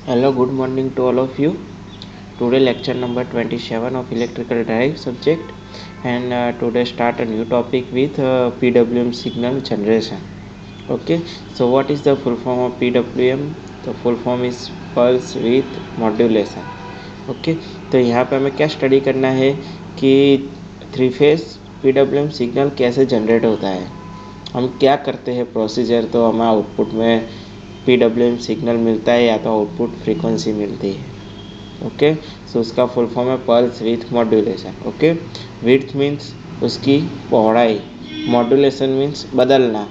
Hello, good morning to all of you. Today lecture number 27 of electrical drive subject, and today start a new topic with PWM signal generation. Okay, so what is the full form of PWM? The full form is pulse width modulation. Okay, तो यहाँ पे हमें क्या study करना है कि three phase PWM signal कैसे generate होता है, हम क्या करते हैं प्रोसीजर। तो हमें आउटपुट में PWM सिग्नल मिलता है या तो आउटपुट फ्रीक्वेंसी मिलती है। ओके, सो उसका फुल फॉर्म है pulse width modulation. Okay, width means उसकी पौड़ाई, मॉड्यूलेशन मीन्स बदलना।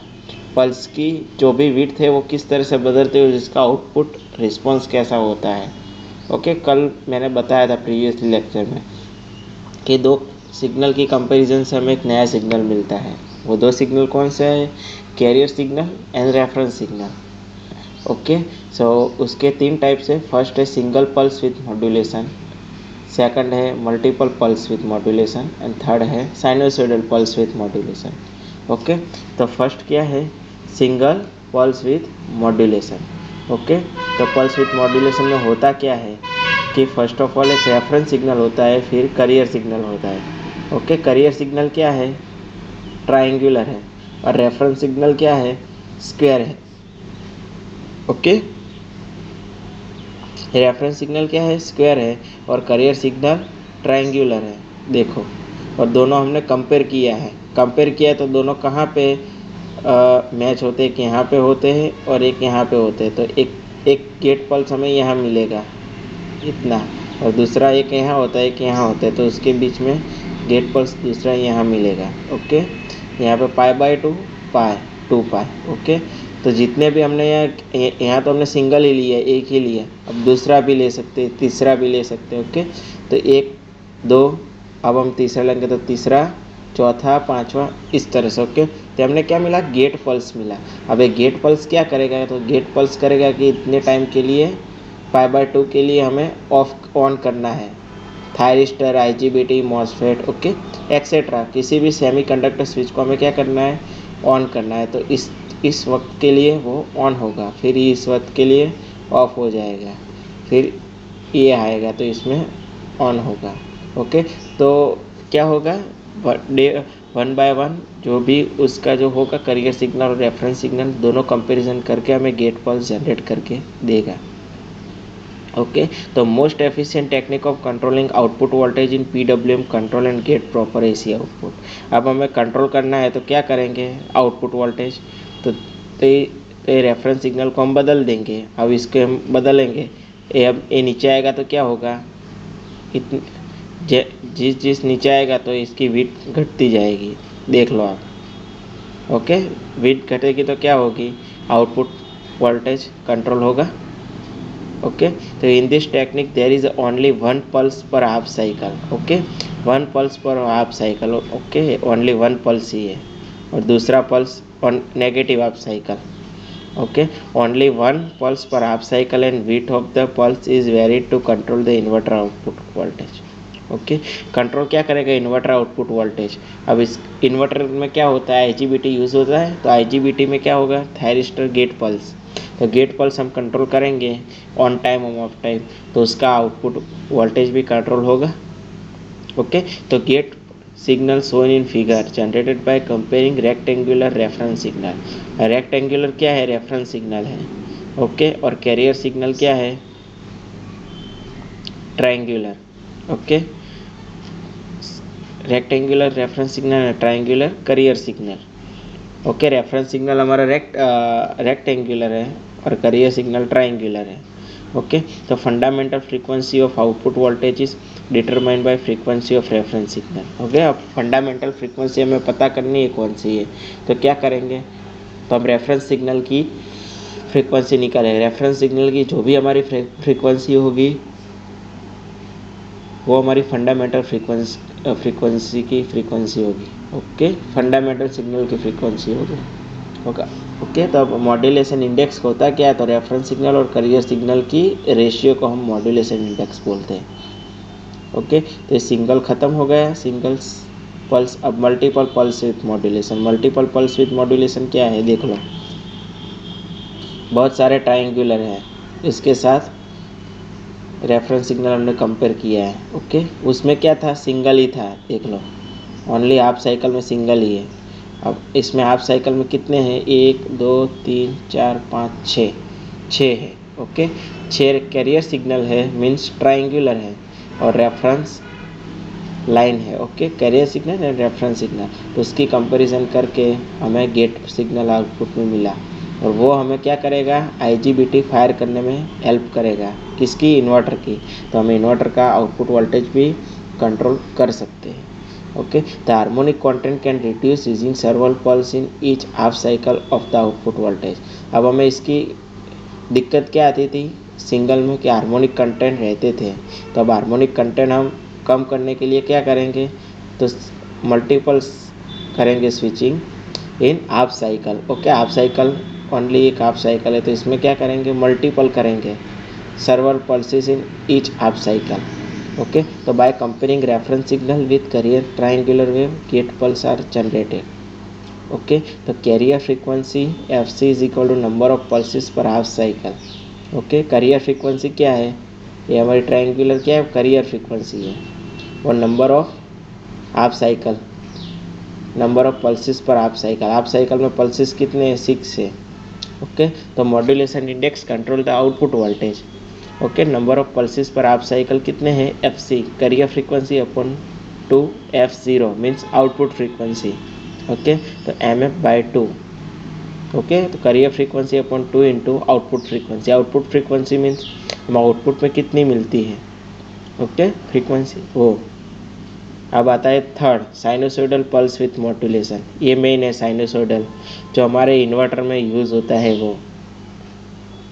पल्स की जो भी विड्थ है वो किस तरह से बदलती है, जिसका आउटपुट रिस्पॉन्स कैसा होता है। ओके, कल मैंने बताया था प्रीवियस लेक्चर में कि दो सिग्नल की कंपैरिजन से हमें एक नया सिग्नल मिलता है। वो दो सिग्नल कौन से है? Carrier signal and reference signal. Okay, so उसके तीन टाइप्स है। फर्स्ट है single pulse width modulation, second है multiple pulse width modulation and third है sinusoidal pulse width modulation. Okay, तो फर्स्ट क्या है? Single pulse width modulation. Okay, तो पल्स विथ मॉड्यूलेशन में होता क्या है कि फर्स्ट ऑफ ऑल एक रेफरेंस सिग्नल होता है, फिर कैरियर सिग्नल होता है। ओके, कैरियर सिग्नल क्या है? ट्रायंगुलर है, और रेफरेंस सिग्नल क्या है? स्क्वायर है। ओके, रेफरेंस सिग्नल क्या है? स्क्वायर है, और कैरियर सिग्नल ट्रायंगुलर है। देखो, और दोनों हमने कंपेयर किया है। कंपेयर किया तो दोनों कहाँ पे मैच होते हैं? एक यहाँ पे होते हैं और एक यहाँ पे होते हैं। तो एक गेट पल्स हमें यहाँ मिलेगा इतना, और दूसरा एक यहाँ होता है, एक यहाँ होता है, तो उसके बीच में गेट पल्स दूसरा यहाँ मिलेगा। ओके, यहाँ पे π/2 पाई 2 पाई। ओके, तो जितने भी हमने यहाँ तो हमने सिंगल ही लिया है, एक ही लिया। अब दूसरा भी ले सकते हैं, तीसरा भी ले सकते हैं। ओके, तो एक दो, अब हम तीसरा लेंगे तो तीसरा, चौथा, पांचवा, इस तरह से। ओके, तो हमने क्या मिला? गेट पल्स मिला। अब एक गेट पल्स क्या करेगा? तो गेट पल्स करेगा कि इतने टाइम के लिए π/2 के लिए हमें ऑफ ऑन करना है thyristor, IGBT, MOSFET, okay, etcetera. किसी भी सेमीकंडक्टर स्विच को हमें क्या करना है? ऑन करना है। तो इस वक्त के लिए वो ऑन होगा, फिर इस वक्त के लिए ऑफ हो जाएगा, फिर ये आएगा तो इसमें ऑन होगा। ओके, तो क्या होगा? वन बाय वन जो भी उसका जो होगा कैरियर सिग्नल और रेफरेंस सिग्नल दोनों कंपैरिजन करके हमें गेट पल्स जनरेट करके देगा। ओके, तो most efficient technique of controlling output voltage in PWM control and get proper AC output. अब हमें कंट्रोल करना है तो क्या करेंगे? आउटपुट वोल्टेज, तो ये रेफरेंस सिग्नल को हम बदल देंगे। अब इसके हम बदलेंगे, अब ये नीचे आएगा तो क्या होगा? जिस नीचे आएगा तो इसकी विड्थ घटती जाएगी। देख लो आप। ओके, विड्थ घटेगी तो क्या होगी? आउटपुट वोल्टेज कंट्रोल होगा। ओके, तो in this technique there is only one pulse per half cycle. Okay, one pulse per half cycle. Okay, only one pulse ही है, और दूसरा pulse on negative half cycle. Okay, only one pulse per half cycle and width of the pulse is varied to control the inverter output voltage. Okay, control क्या करेगा? Inverter output voltage. अब इस inverter में क्या होता है? IGBT use होता है, तो IGBT में क्या होगा? Thyristor gate pulse. तो गेट पल्स हम कंट्रोल करेंगे ऑन टाइम और ऑफ टाइम, तो उसका आउटपुट वोल्टेज भी कंट्रोल होगा। ओके, तो gate signal shown in figure generated by comparing rectangular reference signal. Rectangular क्या है? रेफरेंस सिग्नल है। ओके, और कैरियर सिग्नल क्या है? Triangular. Okay, rectangular reference signal है, triangular carrier signal. Okay, reference signal हमारा रेक्टेंगुलर है और कैरियर सिग्नल ट्रायंगुलर है। ओके, तो fundamental frequency of output voltage is determined by frequency of reference signal. Okay, अब fundamental frequency हमें पता करनी है कौन सी है, तो क्या करेंगे? तो हम रेफरेंस सिग्नल की फ्रीक्वेंसी निकालेंगे। रेफरेंस सिग्नल की जो भी हमारी फ्रीक्वेंसी होगी वो हमारी फंडामेंटल फ्रीक्वेंसी की फ्रीक्वेंसी होगी। ओके, फंडामेंटल सिग्नल की फ्रीक्वेंसी होगी। ओके, ओके, तो अब मॉड्यूलेशन इंडेक्स होता क्या है? तो रेफरेंस सिग्नल और कैरियर सिग्नल की रेशियो को हम मॉड्यूलेशन इंडेक्स बोलते हैं। ओके, तो ये सिंगल ख़त्म हो गया, सिंगल्स पल्स। अब multiple pulse width modulation. Multiple pulse width modulation क्या है? देख लो, बहुत सारे ट्रायंगुलर हैं, इसके साथ रेफरेंस सिग्नल हमने कंपेयर किया है। ओके, उसमें क्या था, सिंगल ही था, देख लो, ओनली हाफ साइकिल में सिंगल ही है। अब इसमें हाफ साइकिल में कितने हैं, 1 2 3 4 5 6, 6 है। ओके, 6 कैरियर सिग्नल है, मीन्स ट्राइंगुलर है, और रेफरेंस लाइन है। Okay, career signal and reference signal, तो उसकी कंपैरिजन करके हमें गेट सिग्नल आउटपुट में मिला, और वो हमें क्या करेगा, IGBT फायर करने में हेल्प करेगा, किसकी, इन्वर्टर की। तो हम इन्वर्टर का आउटपुट वोल्टेज भी कंट्रोल कर सकते हैं। Okay, the harmonic content can reduce using several pulse in each half cycle of the output voltage. अब हमें इसकी दिक्कत क्या आती थी सिंगल में, कि हार्मोनिक कंटेंट रहते थे। तो अब हार्मोनिक कंटेंट हम कम करने के लिए क्या करेंगे, तो मल्टीपल्स करेंगे switching in half cycle. Okay, half cycle only एक हाफ साइकिल है, तो इसमें क्या करेंगे, मल्टीपल करेंगे several pulses in each half cycle. Okay, so by comparing reference signal with carrier triangular wave, gate pulse are generated. Okay, so carrier frequency FC is equal to number of pulses per half cycle. Okay, carrier frequency क्या है, ये हमारी triangular क्या है, carrier frequency है, और number of half cycle, number of pulses per half cycle, half cycle में pulses कितने हैं, 6 है। ओके, तो modulation index control the output voltage. Okay, number of pulses per half cycle कितने हैं, FC, carrier frequency upon 2 F0 means output frequency. Okay, तो MF/2। Okay, so carrier frequency upon 2 into output frequency, output frequency means हम output में कितनी मिलती है। Okay, frequency वो। अब आता है third, sinusoidal pulse width modulation. ये मेन है साइनोसॉइडल, जो हमारे इन्वर्टर में यूज़ होता है वो।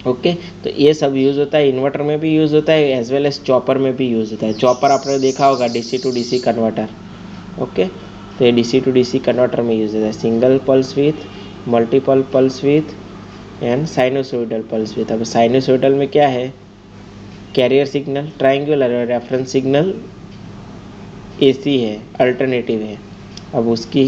ओके, तो ये सब यूज़ होता है, इन्वर्टर में भी यूज़ होता है, एज वेल एज चॉपर में भी यूज़ होता है। चॉपर आपने देखा होगा, DC to DC converter. Okay, तो ये DC टू DC कन्वर्टर में यूज़ होता है, single pulse width, multiple pulse width and sinusoidal pulse width. अब साइनोसॉइडल में क्या है, कैरियर सिग्नल ट्रायंगुलर है, रेफरेंस सिग्नल AC है, अल्टरनेटिव है। अब उसकी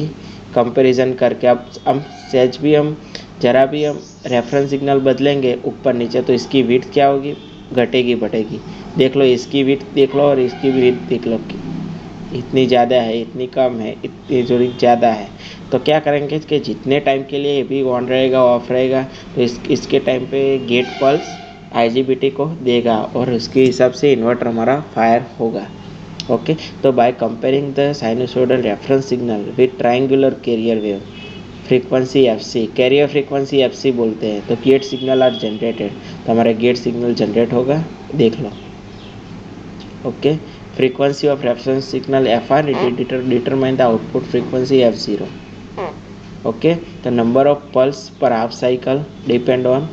कंपैरिजन करके अब हम सहज भी हम ज़रा भी हम रेफरेंस सिग्नल बदलेंगे ऊपर नीचे, तो इसकी विड्थ क्या होगी, घटेगी बढ़ेगी। देख लो, इसकी विड्थ देख लो और इसकी विड्थ देख लो, इतनी ज़्यादा है, इतनी कम है, इतनी थोड़ी ज़्यादा है। तो क्या करेंगे कि जितने टाइम के लिए ये भी ऑन रहेगा ऑफ रहेगा, तो इसके टाइम पे गेट पल्स IGBT को देगा, और उसके हिसाब से इन्वर्टर हमारा फायर होगा। Okay, so by comparing the sinusoidal reference signal with triangular carrier wave frequency FC, career frequency FC बोलते हैं, तो गेट सिग्नल आर जनरेटेड, तो हमारा गेट सिग्नल जनरेट होगा, देख लो। Okay, frequency of reference signal FR determine the output frequency F0. Okay, the number of pulse per half cycle depend on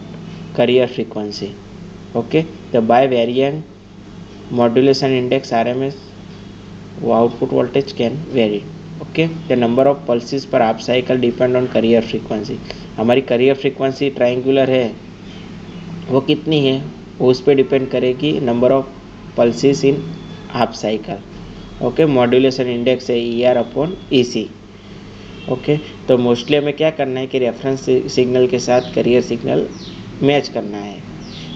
carrier frequency. Okay, the bivariant modulation index RMS output voltage can vary. Okay, the number of pulses per half cycle depend on carrier frequency. हमारी carrier frequency triangular है, वो कितनी है, वो उस पर depend करेगी number of pulses in half cycle. Okay, modulation index है ER/EC। ओके, तो मोस्टली हमें क्या करना है कि रेफरेंस सिग्नल के साथ कैरियर सिग्नल मैच करना है,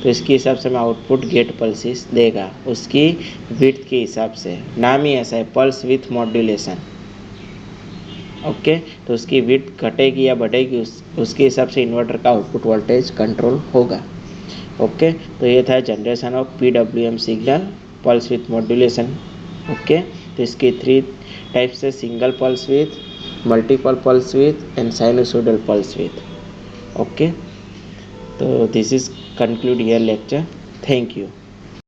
तो इसके हिसाब से हमें आउटपुट गेट पल्सेस देगा, उसकी विड्थ के हिसाब से। नाम ही ऐसा है, पल्स विथ मॉड्यूलेशन। ओके, तो उसकी विड्थ घटेगी या बढ़ेगी, उसके हिसाब से इन्वर्टर का आउटपुट वोल्टेज कंट्रोल होगा। ओके, तो ये था generation of PWM signal, pulse width modulation. Okay, तो इसके 3 टाइप्स है, single pulse width, multiple pulse width and sinusoidal pulse width. Okay, तो this is conclude here lecture. Thank you.